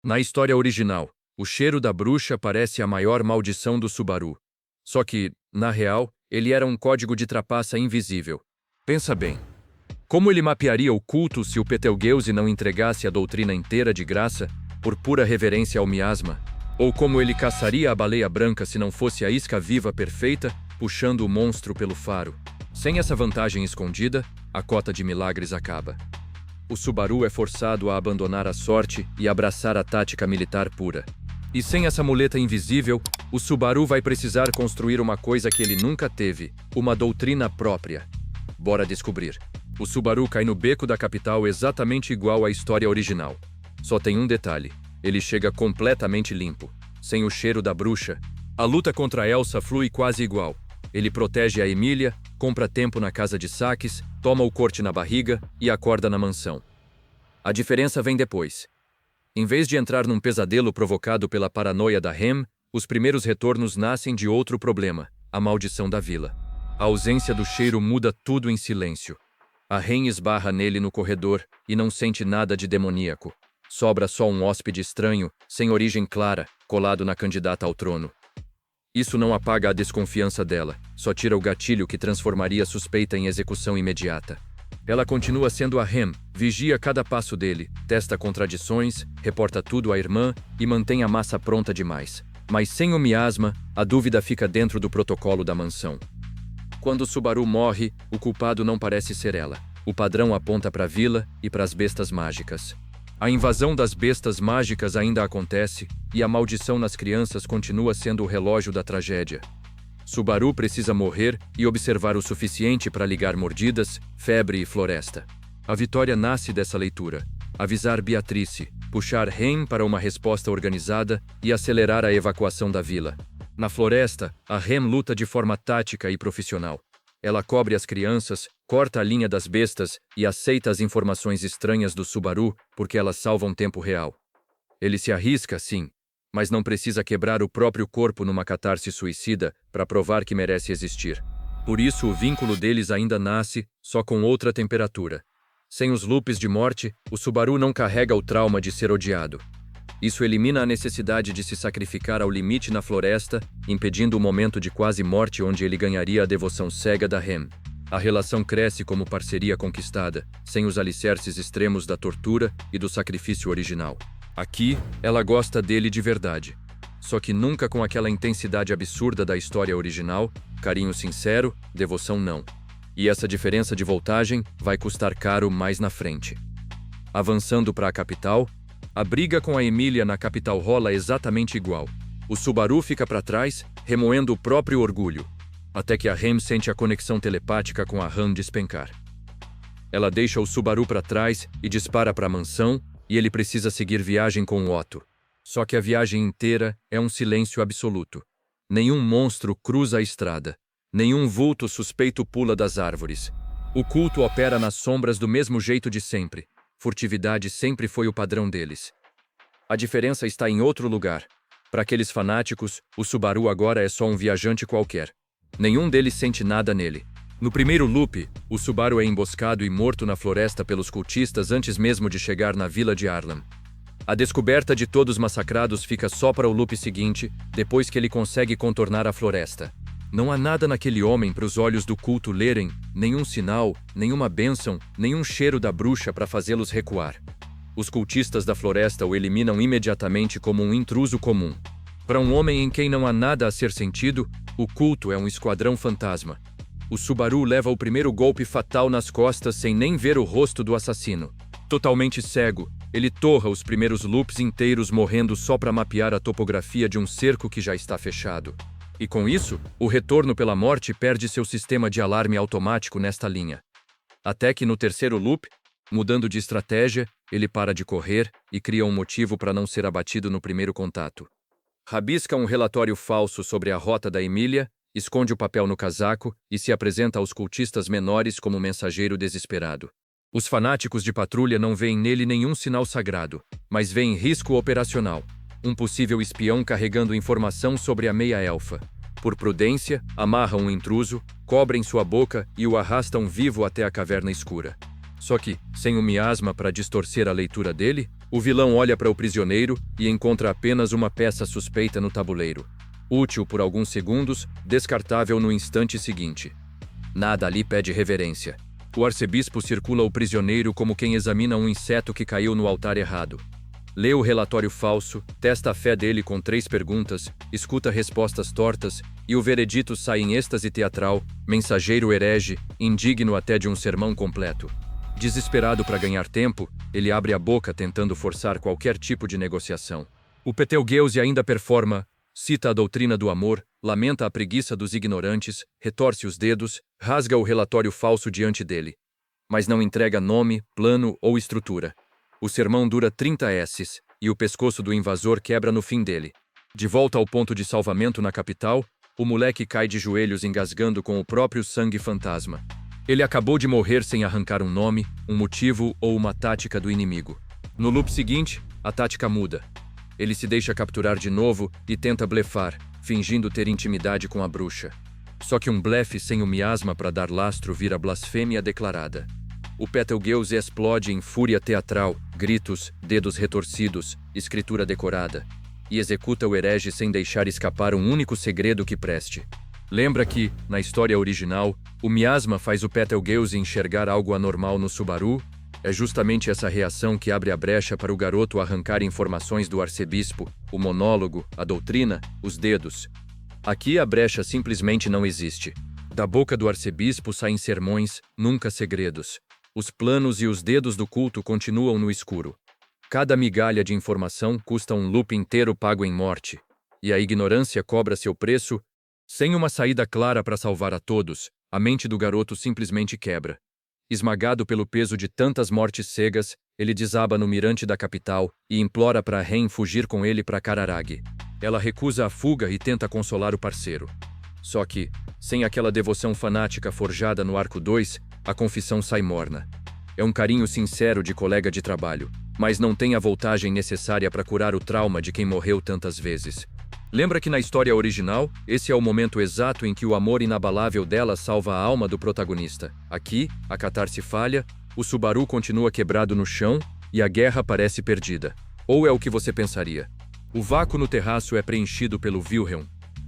Na história original, o cheiro da bruxa parece a maior maldição do Subaru. Só que, na real, ele era um código de trapaça invisível. Pensa bem. Como ele mapearia o culto se o Betelgeuse não entregasse a doutrina inteira de graça, por pura reverência ao miasma? Ou como ele caçaria a baleia branca se não fosse a isca viva perfeita, puxando o monstro pelo faro? Sem essa vantagem escondida, a cota de milagres acaba. O Subaru é forçado a abandonar a sorte e abraçar a tática militar pura. E sem essa muleta invisível, o Subaru vai precisar construir uma coisa que ele nunca teve, uma doutrina própria. Bora descobrir. O Subaru cai no beco da capital exatamente igual à história original. Só tem um detalhe: ele chega completamente limpo, sem o cheiro da bruxa. A luta contra Elsa flui quase igual. Ele protege a Emília, compra tempo na casa de saques, toma o corte na barriga e acorda na mansão. A diferença vem depois. Em vez de entrar num pesadelo provocado pela paranoia da Hem, os primeiros retornos nascem de outro problema: a maldição da vila. A ausência do cheiro muda tudo em silêncio. A Hem esbarra nele no corredor e não sente nada de demoníaco. Sobra só um hóspede estranho, sem origem clara, colado na candidata ao trono. Isso não apaga a desconfiança dela, só tira o gatilho que transformaria a suspeita em execução imediata. Ela continua sendo a Hem, vigia cada passo dele, testa contradições, reporta tudo à irmã e mantém a massa pronta demais. Mas sem o miasma, a dúvida fica dentro do protocolo da mansão. Quando Subaru morre, o culpado não parece ser ela. O padrão aponta para a vila e para as bestas mágicas. A invasão das bestas mágicas ainda acontece, e a maldição nas crianças continua sendo o relógio da tragédia. Subaru precisa morrer e observar o suficiente para ligar mordidas, febre e floresta. A vitória nasce dessa leitura: avisar Beatrice, puxar Hem para uma resposta organizada e acelerar a evacuação da vila. Na floresta, a Hem luta de forma tática e profissional. Ela cobre as crianças, corta a linha das bestas e aceita as informações estranhas do Subaru porque elas salvam tempo real. Ele se arrisca, sim, mas não precisa quebrar o próprio corpo numa catarse suicida para provar que merece existir. Por isso o vínculo deles ainda nasce, só com outra temperatura. Sem os loops de morte, o Subaru não carrega o trauma de ser odiado. Isso elimina a necessidade de se sacrificar ao limite na floresta, impedindo o momento de quase morte onde ele ganharia a devoção cega da Hem. A relação cresce como parceria conquistada, sem os alicerces extremos da tortura e do sacrifício original. Aqui, ela gosta dele de verdade. Só que nunca com aquela intensidade absurda da história original, carinho sincero, devoção não. E essa diferença de voltagem vai custar caro mais na frente. Avançando para a capital, a briga com a Emília na capital rola exatamente igual. O Subaru fica para trás, remoendo o próprio orgulho, até que a Hem sente a conexão telepática com a Han despencar. Ela deixa o Subaru para trás e dispara para a mansão, e ele precisa seguir viagem com o Otto. Só que a viagem inteira é um silêncio absoluto. Nenhum monstro cruza a estrada. Nenhum vulto suspeito pula das árvores. O culto opera nas sombras do mesmo jeito de sempre. Furtividade sempre foi o padrão deles. A diferença está em outro lugar. Para aqueles fanáticos, o Subaru agora é só um viajante qualquer. Nenhum deles sente nada nele. No primeiro loop, o Subaru é emboscado e morto na floresta pelos cultistas antes mesmo de chegar na vila de Arlan. A descoberta de todos massacrados fica só para o loop seguinte, depois que ele consegue contornar a floresta. Não há nada naquele homem para os olhos do culto lerem, nenhum sinal, nenhuma bênção, nenhum cheiro da bruxa para fazê-los recuar. Os cultistas da floresta o eliminam imediatamente como um intruso comum. Para um homem em quem não há nada a ser sentido, o culto é um esquadrão fantasma. O Subaru leva o primeiro golpe fatal nas costas sem nem ver o rosto do assassino. Totalmente cego, ele torra os primeiros loops inteiros morrendo só para mapear a topografia de um cerco que já está fechado. E com isso, o retorno pela morte perde seu sistema de alarme automático nesta linha. Até que no terceiro loop, mudando de estratégia, ele para de correr e cria um motivo para não ser abatido no primeiro contato. Rabisca um relatório falso sobre a rota da Emília, esconde o papel no casaco e se apresenta aos cultistas menores como mensageiro desesperado. Os fanáticos de patrulha não veem nele nenhum sinal sagrado, mas veem risco operacional. Um possível espião carregando informação sobre a meia-elfa. Por prudência, amarram um intruso, cobrem sua boca e o arrastam vivo até a caverna escura. Só que, sem o miasma para distorcer a leitura dele, O vilão olha para o prisioneiro e encontra apenas uma peça suspeita no tabuleiro. Útil por alguns segundos, descartável no instante seguinte. Nada ali pede reverência. O arcebispo circula o prisioneiro como quem examina um inseto que caiu no altar errado. Lê o relatório falso, testa a fé dele com 3 perguntas, escuta respostas tortas, e o veredito sai em êxtase teatral, mensageiro herege, indigno até de um sermão completo. Desesperado para ganhar tempo, ele abre a boca tentando forçar qualquer tipo de negociação. O Betelgeuse ainda performa, cita a doutrina do amor, lamenta a preguiça dos ignorantes, retorce os dedos, rasga o relatório falso diante dele. Mas não entrega nome, plano ou estrutura. O sermão dura 30 S's, e o pescoço do invasor quebra no fim dele. De volta ao ponto de salvamento na capital, o moleque cai de joelhos engasgando com o próprio sangue fantasma. Ele acabou de morrer sem arrancar um nome, um motivo ou uma tática do inimigo. No loop seguinte, a tática muda. Ele se deixa capturar de novo e tenta blefar, fingindo ter intimidade com a bruxa. Só que um blefe sem o miasma para dar lastro vira blasfêmia declarada. O Betelgeuse explode em fúria teatral, gritos, dedos retorcidos, escritura decorada, e executa o herege sem deixar escapar um único segredo que preste. Lembra que, na história original, o miasma faz o Betelgeuse enxergar algo anormal no Subaru? É justamente essa reação que abre a brecha para o garoto arrancar informações do arcebispo, o monólogo, a doutrina, os dedos. Aqui a brecha simplesmente não existe. Da boca do arcebispo saem sermões, nunca segredos. Os planos e os dedos do culto continuam no escuro. Cada migalha de informação custa um loop inteiro pago em morte. E a ignorância cobra seu preço. Sem uma saída clara para salvar a todos, a mente do garoto simplesmente quebra. Esmagado pelo peso de tantas mortes cegas, ele desaba no mirante da capital e implora para Ren fugir com ele para Cararag. Ela recusa a fuga e tenta consolar o parceiro. Só que, sem aquela devoção fanática forjada no Arco 2, a confissão sai morna. É um carinho sincero de colega de trabalho, mas não tem a voltagem necessária para curar o trauma de quem morreu tantas vezes. Lembra que na história original, esse é o momento exato em que o amor inabalável dela salva a alma do protagonista. Aqui, a catarse falha, o Subaru continua quebrado no chão e a guerra parece perdida. Ou é o que você pensaria? O vácuo no terraço é preenchido pelo Wilhelm.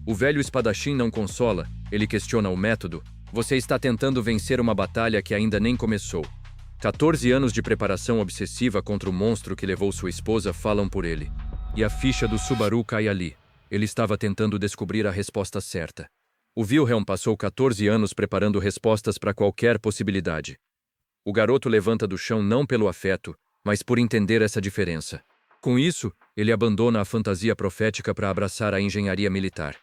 O velho espadachim não consola, ele questiona o método. Você está tentando vencer uma batalha que ainda nem começou. 14 anos de preparação obsessiva contra o monstro que levou sua esposa falam por ele. E a ficha do Subaru cai ali. Ele estava tentando descobrir a resposta certa. O Wilhelm passou 14 anos preparando respostas para qualquer possibilidade. O garoto levanta do chão não pelo afeto, mas por entender essa diferença. Com isso, ele abandona a fantasia profética para abraçar a engenharia militar.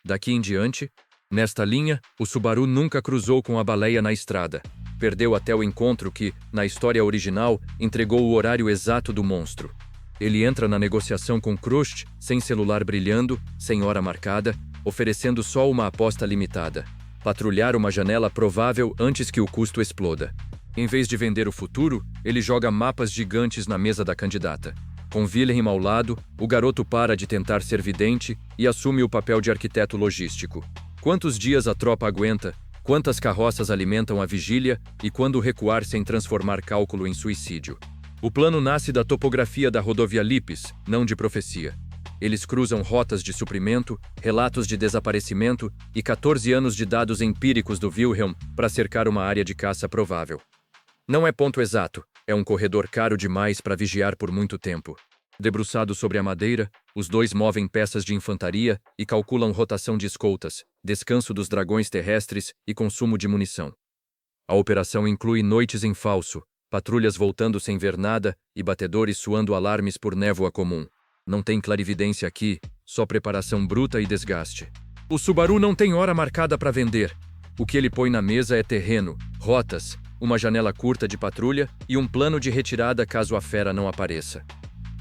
Daqui em diante, nesta linha, o Subaru nunca cruzou com a baleia na estrada. Perdeu até o encontro que, na história original, entregou o horário exato do monstro. Ele entra na negociação com Krusht, sem celular brilhando, sem hora marcada, oferecendo só uma aposta limitada. Patrulhar uma janela provável antes que o custo exploda. Em vez de vender o futuro, ele joga mapas gigantes na mesa da candidata. Com Wilhelm ao lado, o garoto para de tentar ser vidente e assume o papel de arquiteto logístico. Quantos dias a tropa aguenta? Quantas carroças alimentam a vigília? E quando recuar sem transformar cálculo em suicídio? O plano nasce da topografia da rodovia Lipes, não de profecia. Eles cruzam rotas de suprimento, relatos de desaparecimento e 14 anos de dados empíricos do Wilhelm para cercar uma área de caça provável. Não é ponto exato, é um corredor caro demais para vigiar por muito tempo. Debruçados sobre a madeira, os dois movem peças de infantaria e calculam rotação de escoltas, descanso dos dragões terrestres e consumo de munição. A operação inclui noites em falso, patrulhas voltando sem ver nada e batedores suando alarmes por névoa comum. Não tem clarividência aqui, só preparação bruta e desgaste. O Subaru não tem hora marcada para vender. O que ele põe na mesa é terreno, rotas, uma janela curta de patrulha e um plano de retirada caso a fera não apareça.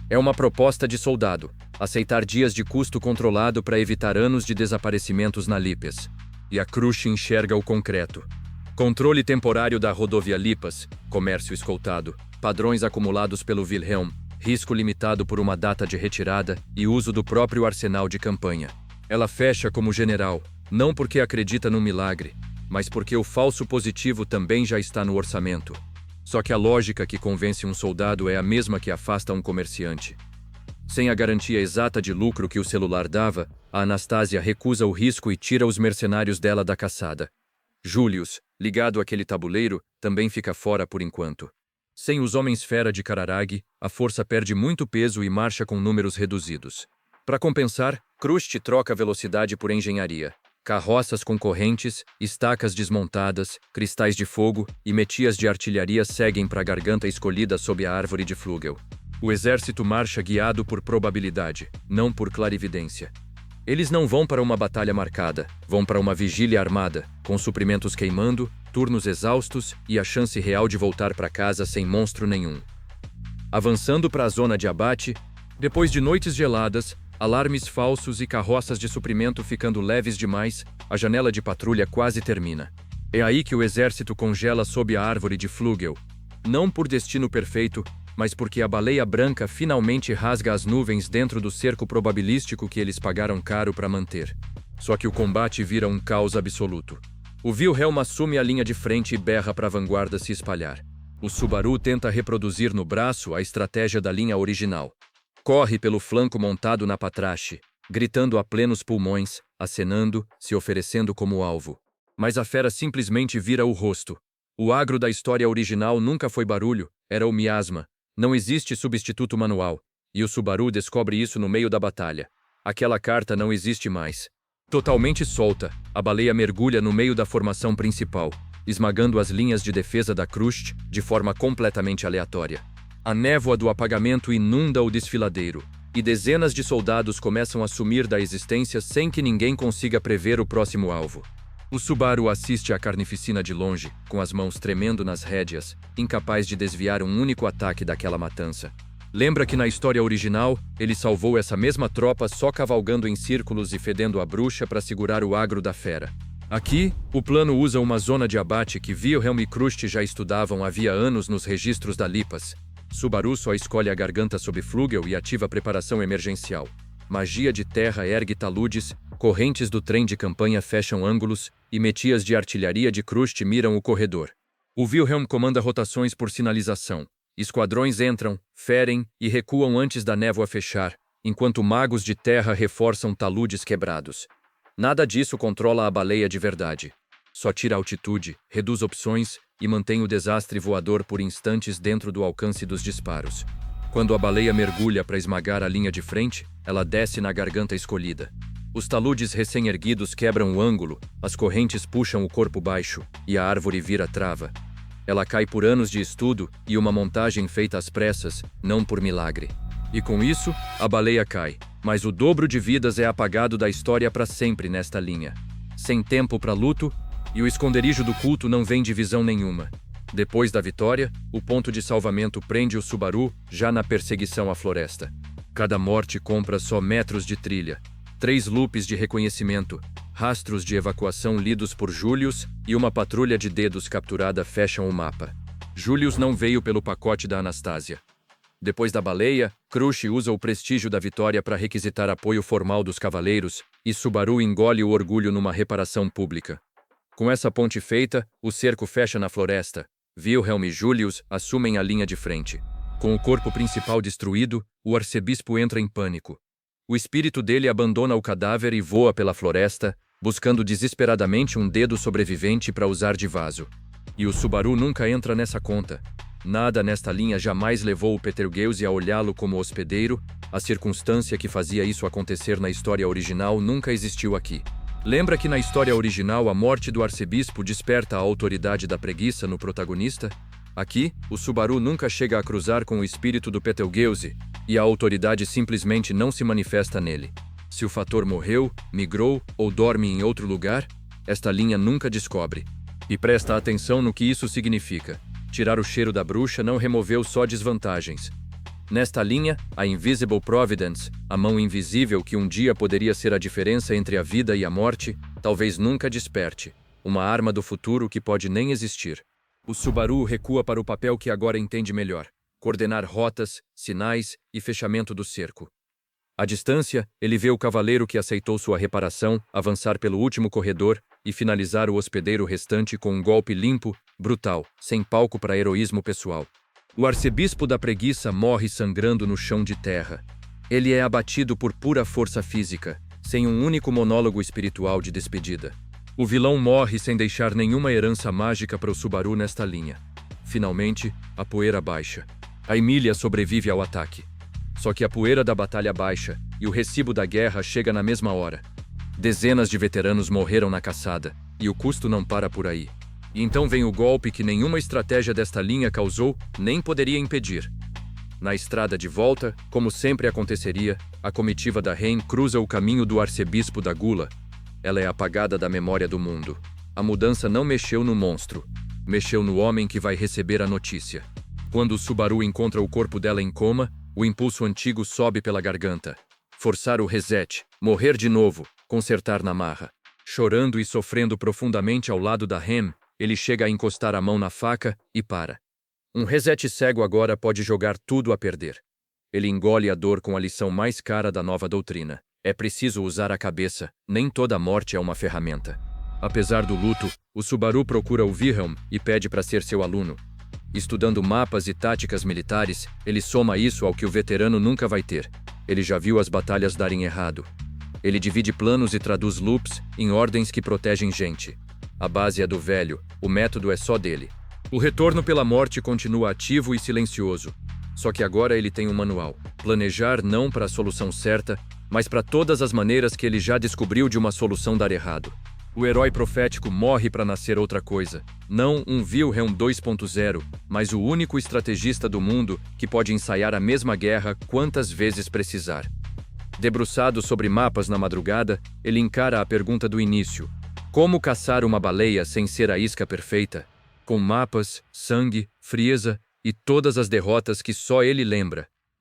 É uma proposta de soldado, aceitar dias de custo controlado para evitar anos de desaparecimentos na Lipes. E a Krusht enxerga o concreto. Controle temporário da rodovia Lipas, comércio escoltado, padrões acumulados pelo Wilhelm, risco limitado por uma data de retirada e uso do próprio arsenal de campanha. Ela fecha como general, não porque acredita num milagre, mas porque o falso positivo também já está no orçamento. Só que a lógica que convence um soldado é a mesma que afasta um comerciante. Sem a garantia exata de lucro que o celular dava, a Anastasia recusa o risco e tira os mercenários dela da caçada. Julius, ligado àquele tabuleiro, também fica fora por enquanto. Sem os homens-fera de Kararag, a força perde muito peso e marcha com números reduzidos. Para compensar, Krusty troca velocidade por engenharia. Carroças com correntes, estacas desmontadas, cristais de fogo e metias de artilharia seguem para a garganta escolhida sob a árvore de Flugel. O exército marcha guiado por probabilidade, não por clarividência. Eles não vão para uma batalha marcada, vão para uma vigília armada, com suprimentos queimando, turnos exaustos e a chance real de voltar para casa sem monstro nenhum. Avançando para a zona de abate, depois de noites geladas, alarmes falsos e carroças de suprimento ficando leves demais, a janela de patrulha quase termina. É aí que o exército congela sob a árvore de Flugel. Não por destino perfeito, mas porque a baleia branca finalmente rasga as nuvens dentro do cerco probabilístico que eles pagaram caro para manter. Só que o combate vira um caos absoluto. O Wilhelm assume a linha de frente e berra para a vanguarda se espalhar. O Subaru tenta reproduzir no braço a estratégia da linha original. Corre pelo flanco montado na patrache, gritando a plenos pulmões, acenando, se oferecendo como alvo. Mas a fera simplesmente vira o rosto. O agro da história original nunca foi barulho, era o miasma. Não existe substituto manual. E o Subaru descobre isso no meio da batalha. Aquela carta não existe mais. Totalmente solta, a baleia mergulha no meio da formação principal, esmagando as linhas de defesa da Krusty de forma completamente aleatória. A névoa do apagamento inunda o desfiladeiro, e dezenas de soldados começam a sumir da existência sem que ninguém consiga prever o próximo alvo. O Subaru assiste à carnificina de longe, com as mãos tremendo nas rédeas, incapaz de desviar um único ataque daquela matança. Lembra que na história original, ele salvou essa mesma tropa só cavalgando em círculos e fedendo a bruxa para segurar o agro da fera. Aqui, o plano usa uma zona de abate que Wilhelm e Krusty já estudavam havia anos nos registros da Lipas. Subaru só escolhe a garganta sob Flugel e ativa a preparação emergencial. Magia de terra ergue taludes, correntes do trem de campanha fecham ângulos e metias de artilharia de Krusty miram o corredor. O Wilhelm comanda rotações por sinalização. Esquadrões entram, ferem e recuam antes da névoa fechar, enquanto magos de terra reforçam taludes quebrados. Nada disso controla a baleia de verdade. Só tira altitude, reduz opções e mantém o desastre voador por instantes dentro do alcance dos disparos. Quando a baleia mergulha para esmagar a linha de frente, ela desce na garganta escolhida. Os taludes recém-erguidos quebram o ângulo, as correntes puxam o corpo baixo e a árvore vira trava. Ela cai por anos de estudo e uma montagem feita às pressas, não por milagre. E com isso, a baleia cai, mas o dobro de vidas é apagado da história para sempre nesta linha. Sem tempo para luto, e o esconderijo do culto não vem de visão nenhuma. Depois da vitória, o ponto de salvamento prende o Subaru já na perseguição à floresta. Cada morte compra só metros de trilha. 3 loops de reconhecimento, rastros de evacuação lidos por Julius e uma patrulha de dedos capturada fecham o mapa. Julius não veio pelo pacote da Anastasia. Depois da baleia, Krusty usa o prestígio da vitória para requisitar apoio formal dos cavaleiros e Subaru engole o orgulho numa reparação pública. Com essa ponte feita, o cerco fecha na floresta. Wilhelm e Julius assumem a linha de frente. Com o corpo principal destruído, o arcebispo entra em pânico. O espírito dele abandona o cadáver e voa pela floresta, buscando desesperadamente um dedo sobrevivente para usar de vaso. E o Subaru nunca entra nessa conta. Nada nesta linha jamais levou o Betelgeuse a olhá-lo como hospedeiro, a circunstância que fazia isso acontecer na história original nunca existiu aqui. Lembra que na história original a morte do arcebispo desperta a autoridade da preguiça no protagonista? Aqui, o Subaru nunca chega a cruzar com o espírito do Betelgeuse, e a autoridade simplesmente não se manifesta nele. Se o fator morreu, migrou ou dorme em outro lugar, esta linha nunca descobre. E presta atenção no que isso significa. Tirar o cheiro da bruxa não removeu só desvantagens. Nesta linha, a Invisible Providence, a mão invisível que um dia poderia ser a diferença entre a vida e a morte, talvez nunca desperte. Uma arma do futuro que pode nem existir. O Subaru recua para o papel que agora entende melhor. Coordenar rotas, sinais e fechamento do cerco. À distância, ele vê o cavaleiro que aceitou sua reparação avançar pelo último corredor e finalizar o hospedeiro restante com um golpe limpo brutal, sem palco para heroísmo pessoal. O arcebispo da preguiça morre sangrando no chão de terra. Ele é abatido por pura força física, sem um único monólogo espiritual de despedida. O vilão morre sem deixar nenhuma herança mágica para o Subaru nesta linha. Finalmente, a poeira baixa. A Emília sobrevive ao ataque. Só que a poeira da batalha baixa e o recibo da guerra chega na mesma hora. Dezenas de veteranos morreram na caçada, e o custo não para por aí. E então vem o golpe que nenhuma estratégia desta linha causou nem poderia impedir. Na estrada de volta, como sempre aconteceria, a comitiva da Reine cruza o caminho do arcebispo da Gula. Ela é apagada da memória do mundo. A mudança não mexeu no monstro. Mexeu no homem que vai receber a notícia. Quando o Subaru encontra o corpo dela em coma, o impulso antigo sobe pela garganta. Forçar o reset, morrer de novo, consertar na marra. Chorando e sofrendo profundamente ao lado da Reine, ele chega a encostar a mão na faca e para. Um reset cego agora pode jogar tudo a perder. Ele engole a dor com a lição mais cara da nova doutrina. É preciso usar a cabeça, nem toda morte é uma ferramenta. Apesar do luto, o Subaru procura o Wilhelm e pede para ser seu aluno. Estudando mapas e táticas militares, ele soma isso ao que o veterano nunca vai ter. Ele já viu as batalhas darem errado. Ele divide planos e traduz loops em ordens que protegem gente. A base é do velho, o método é só dele. O retorno pela morte continua ativo e silencioso. Só que agora ele tem um manual. Planejar não para a solução certa, mas para todas as maneiras que ele já descobriu de uma solução dar errado. O herói profético morre para nascer outra coisa. Não um Wilhelm 2.0, mas o único estrategista do mundo que pode ensaiar a mesma guerra quantas vezes precisar. Debruçado sobre mapas na madrugada, ele encara a pergunta do início. Como caçar uma baleia sem ser a isca perfeita? Com mapas, sangue, frieza e todas as derrotas que só ele lembra.